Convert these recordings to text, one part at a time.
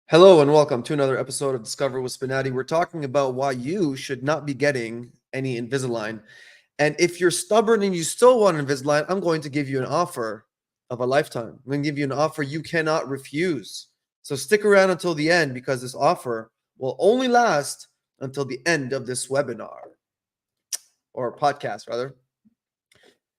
Hello and welcome to another episode of Discover with Spinati. We're talking about why you should not be getting any Invisalign. And if you're stubborn and you still want Invisalign, I'm going to give you an offer of a lifetime. I'm going to give you an offer you cannot refuse. So stick around until the end because this offer will only last until the end of this webinar or podcast rather.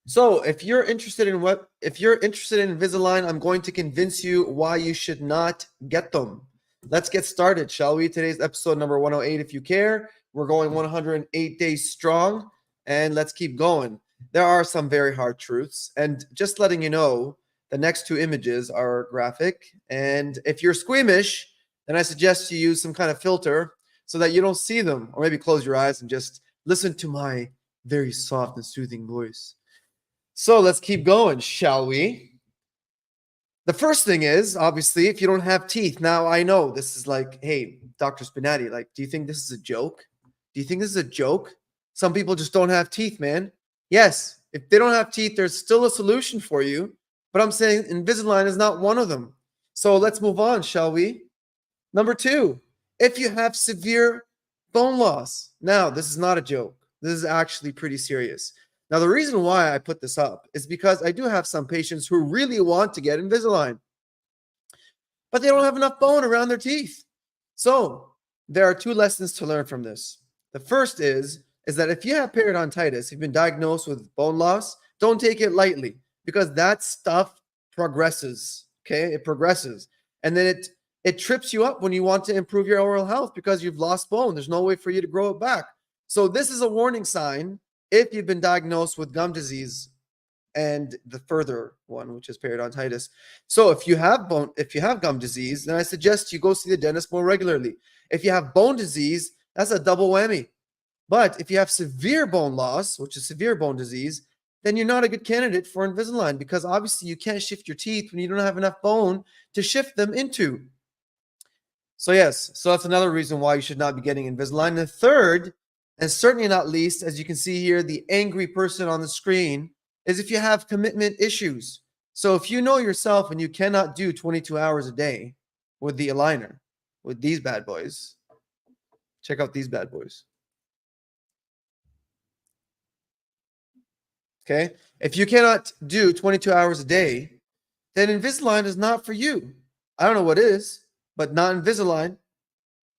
So if you're interested in Invisalign, I'm going to convince you why you should not get them. Let's get started, shall we? Today's episode number 108. If you care, we're going 108 days strong, and let's keep going. There are some very hard truths, and just letting you know, the next two images are graphic, and if you're squeamish, then I suggest you use some kind of filter so that you don't see them, or maybe close your eyes and just listen to my very soft and soothing voice. So let's keep going, shall we? The first thing is, obviously, if you don't have teeth. Now, I know this is like, hey, Dr. Spinati, like, do you think this is a joke? Do you think this is a joke? Some people just don't have teeth, man. Yes, if they don't have teeth, there's still a solution for you. But I'm saying Invisalign is not one of them. So let's move on, shall we? Number two, if you have severe bone loss. Now, this is not a joke. This is actually pretty serious. Now, the reason why I put this up is because I do have some patients who really want to get Invisalign, but they don't have enough bone around their teeth. So there are two lessons to learn from this. The first is that if you have periodontitis, you've been diagnosed with bone loss, don't take it lightly because that stuff progresses, okay? It progresses. And then it trips you up when you want to improve your oral health because you've lost bone. There's no way for you to grow it back. So this is a warning sign if you've been diagnosed with gum disease and the further one, which is periodontitis. So if you have gum disease, then I suggest you go see the dentist more regularly. If you have bone disease, that's a double whammy. But if you have severe bone loss, which is severe bone disease, then you're not a good candidate for Invisalign because obviously you can't shift your teeth when you don't have enough bone to shift them into. So yes, so that's another reason why you should not be getting Invisalign. The third, and certainly not least, as you can see here, the angry person on the screen, is if you have commitment issues. So if you know yourself and you cannot do 22 hours a day with the aligner, with these bad boys, check out these bad boys. Okay? If you cannot do 22 hours a day, then Invisalign is not for you. I don't know what is, but not Invisalign.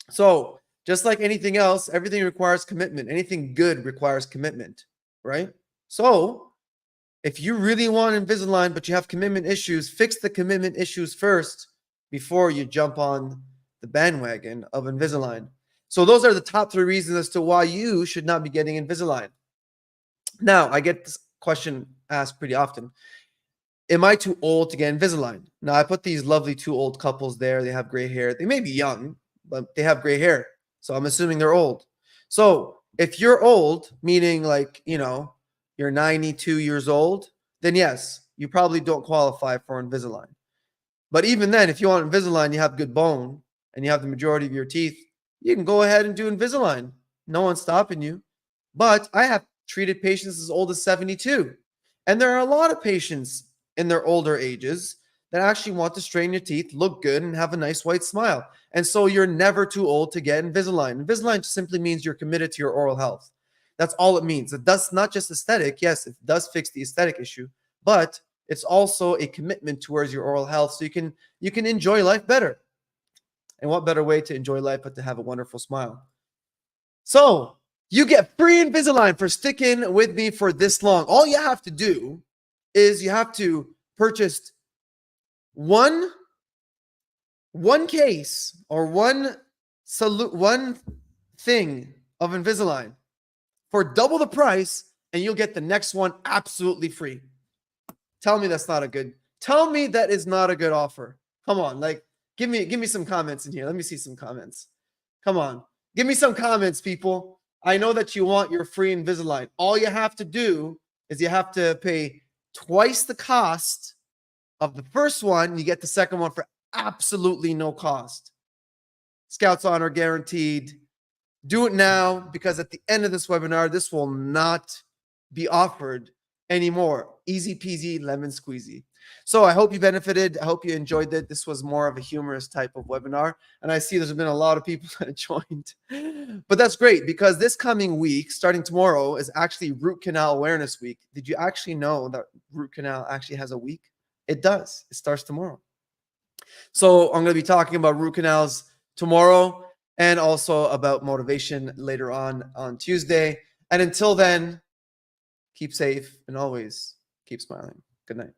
So just like anything else, everything requires commitment. Anything good requires commitment, right? So if you really want Invisalign, but you have commitment issues, fix the commitment issues first before you jump on the bandwagon of Invisalign. So those are the top three reasons as to why you should not be getting Invisalign. Now, I get this question asked pretty often. Am I too old to get Invisalign? Now, I put these lovely two old couples there. They have gray hair. They may be young, but they have gray hair. So I'm assuming they're old. So if you're old, meaning like, you're 92 years old, then yes, you probably don't qualify for Invisalign. But even then, if you want Invisalign, you have good bone and you have the majority of your teeth, you can go ahead and do Invisalign. No one's stopping you. But I have treated patients as old as 72. And there are a lot of patients in their older ages that actually want to straighten your teeth, look good, and have a nice white smile. And so you're never too old to get Invisalign. Invisalign simply means you're committed to your oral health. That's all it means. It does not just aesthetic. Yes, it does fix the aesthetic issue, but it's also a commitment towards your oral health so you can enjoy life better. And what better way to enjoy life but to have a wonderful smile? So you get free Invisalign for sticking with me for this long. All you have to do is you have to purchase one case or one thing of Invisalign for double the price, and you'll get the next one absolutely free. Tell me that's not a good. Tell me that is not a good offer. Come on, like give me some comments in here. Let me see some comments. Come on, give me some comments, people. I know that you want your free Invisalign. All you have to do is you have to pay twice the cost of the first one. You get the second one for absolutely no cost. Scouts Honor guaranteed. Do it now because at the end of this webinar, this will not be offered anymore. Easy peasy, lemon squeezy. So I hope you benefited. I hope you enjoyed it. This was more of a humorous type of webinar. And I see there's been a lot of people that joined. But that's great because this coming week, starting tomorrow, is actually Root Canal Awareness Week. Did you actually know that root canal actually has a week? It does. It starts tomorrow. So I'm going to be talking about root canals tomorrow and also about motivation later on Tuesday. And until then, keep safe and always keep smiling. Good night.